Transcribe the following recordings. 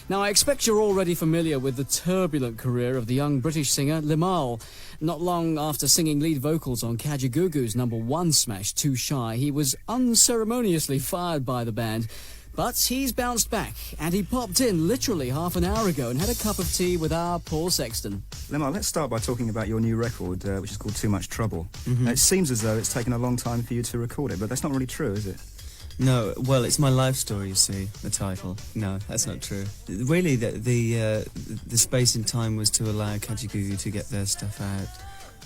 Now, I expect you're already familiar with the turbulent career of the young British singer Limahl. Not long after singing lead vocals on Kajagoogoo's #1 smash, Too Shy, he was unceremoniously fired by the band. But he's bounced back, and he popped in literally half an hour ago and had a cup of tea with our Paul Sexton. Limahl, let's start by talking about your new record, which is called Too Much Trouble. It seems as though it's taken a long time for you to record it, but that's not really true, is it? No, well, it's my life story, you see, the title. No, that's not true. Really, the space and time was to allow Kajagoogoo to get their stuff out.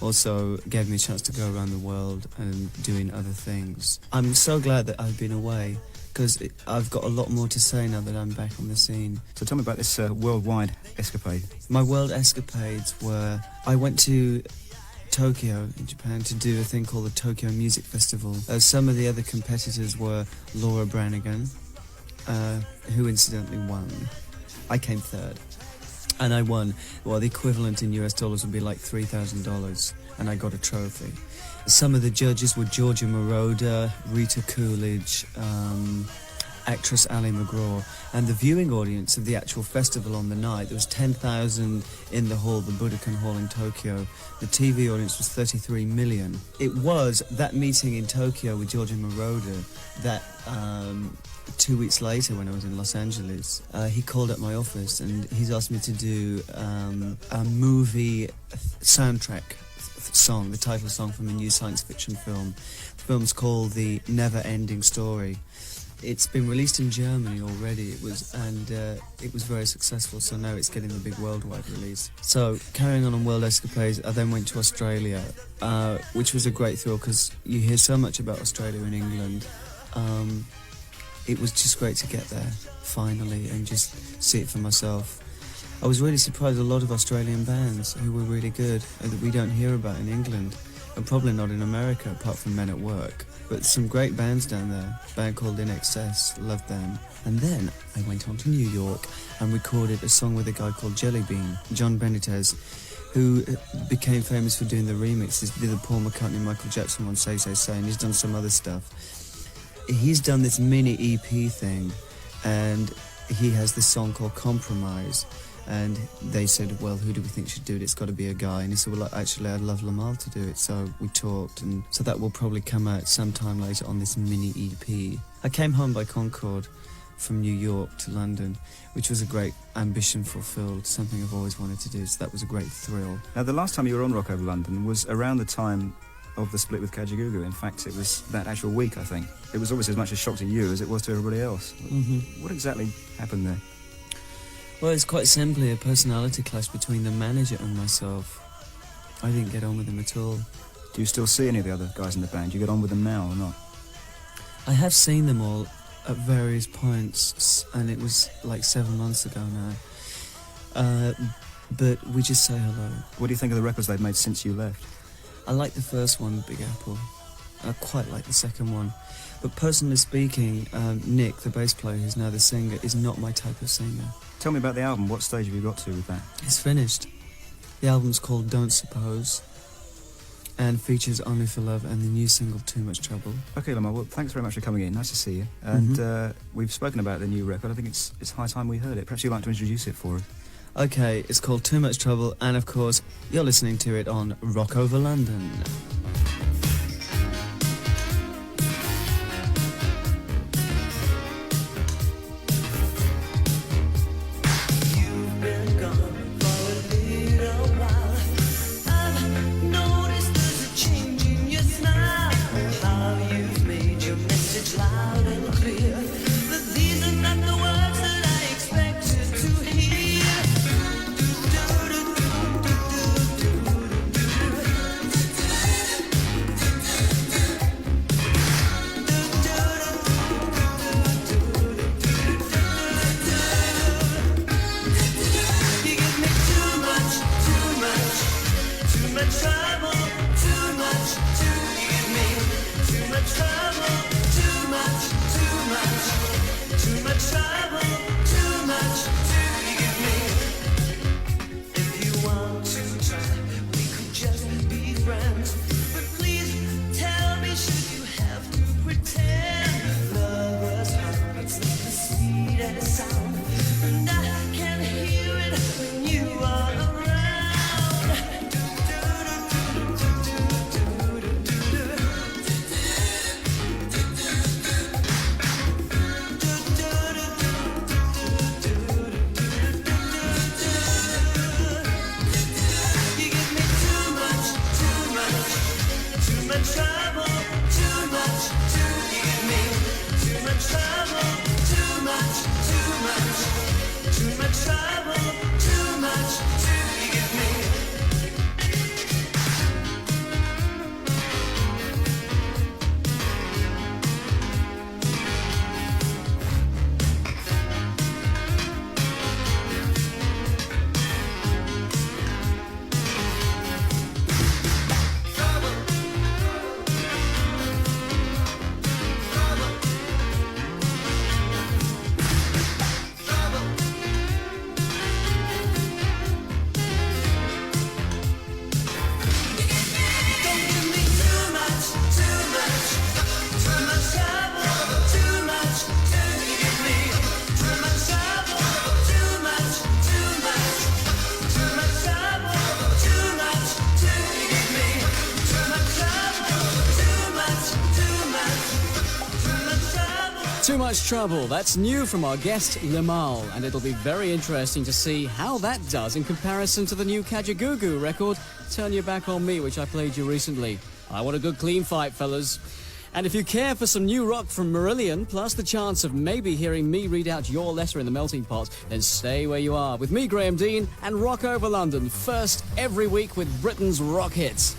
Also gave me a chance to go around the world and doing other things. I'm so glad that I've been away, because I've got a lot more to say now that I'm back on the scene. So tell me about this worldwide escapade. My world escapades were... I went to Tokyo in Japan to do a thing called the Tokyo Music Festival. Some of the other competitors were Laura Branigan, who incidentally won. I came third. And I won, well, the equivalent in US dollars would be like $3,000, and I got a trophy. Some of the judges were Georgia Moroder, Rita Coolidge, actress Ali McGraw, and the viewing audience of the actual festival on the night, there was 10,000 in the hall, the Budokan Hall in Tokyo. The TV audience was 33 million. It was that meeting in Tokyo with Georgia Moroder that 2 weeks later, when I was in Los Angeles, he called up my office and he's asked me to do a movie soundtrack song, the title song from a new science fiction film. The film's called The Never Ending Story. It's been released in Germany already. It was very successful, so now it's getting the big worldwide release. So, carrying on World Escapades, I then went to Australia, which was a great thrill because you hear so much about Australia and England. It was just great to get there, finally, and just see it for myself. I was really surprised, a lot of Australian bands who were really good and that we don't hear about in England, and probably not in America, apart from Men at Work. But some great bands down there, a band called In Excess, loved them. And then I went on to New York and recorded a song with a guy called Jellybean, John Benitez, who became famous for doing the remixes. He did the Paul McCartney, Michael Jackson one, Say, Say, Say, and he's done some other stuff. He's done this mini EP thing, and he has this song called Compromise, and they said, well, who do we think should do it? It's got to be a guy. And he said, well, actually, I'd love Limahl to do it. So we talked, and so that will probably come out sometime later on this mini EP. I came home by Concorde from New York to London, which was a great ambition fulfilled, something I've always wanted to do, so that was a great thrill. Now, the last time you were on Rock Over London was around the time of the split with Kajagoogoo. In fact, it was that actual week, I think. It was almost as much a shock to you as it was to everybody else. What exactly happened there? Well, it's quite simply a personality clash between the manager and myself. I didn't get on with him at all. Do you still see any of the other guys in the band? Do you get on with them now or not? I have seen them all at various points, and it was like 7 months ago now. But we just say hello. What do you think of the records they've made since you left? I like the first one, Big Apple. I quite like the second one. But personally speaking, Nick, the bass player, who's now the singer, is not my type of singer. Tell me about the album. What stage have you got to with that? It's finished. The album's called Don't Suppose, and features Only for Love and the new single Too Much Trouble. Okay, Limahl, well, thanks very much for coming in. Nice to see you. And we've spoken about the new record. I think it's high time we heard it. Perhaps you'd like to introduce it for us. Okay, it's called Too Much Trouble, and of course, you're listening to it on Rock Over London. Too Much Trouble. That's new from our guest, Limahl, and it'll be very interesting to see how that does in comparison to the new Kajagoogoo record, Turn Your Back on Me, which I played you recently. I want a good clean fight, fellas. And if you care for some new rock from Marillion, plus the chance of maybe hearing me read out your letter in the melting pot, then stay where you are with me, Graham Dean, and Rock Over London, first every week with Britain's rock hits.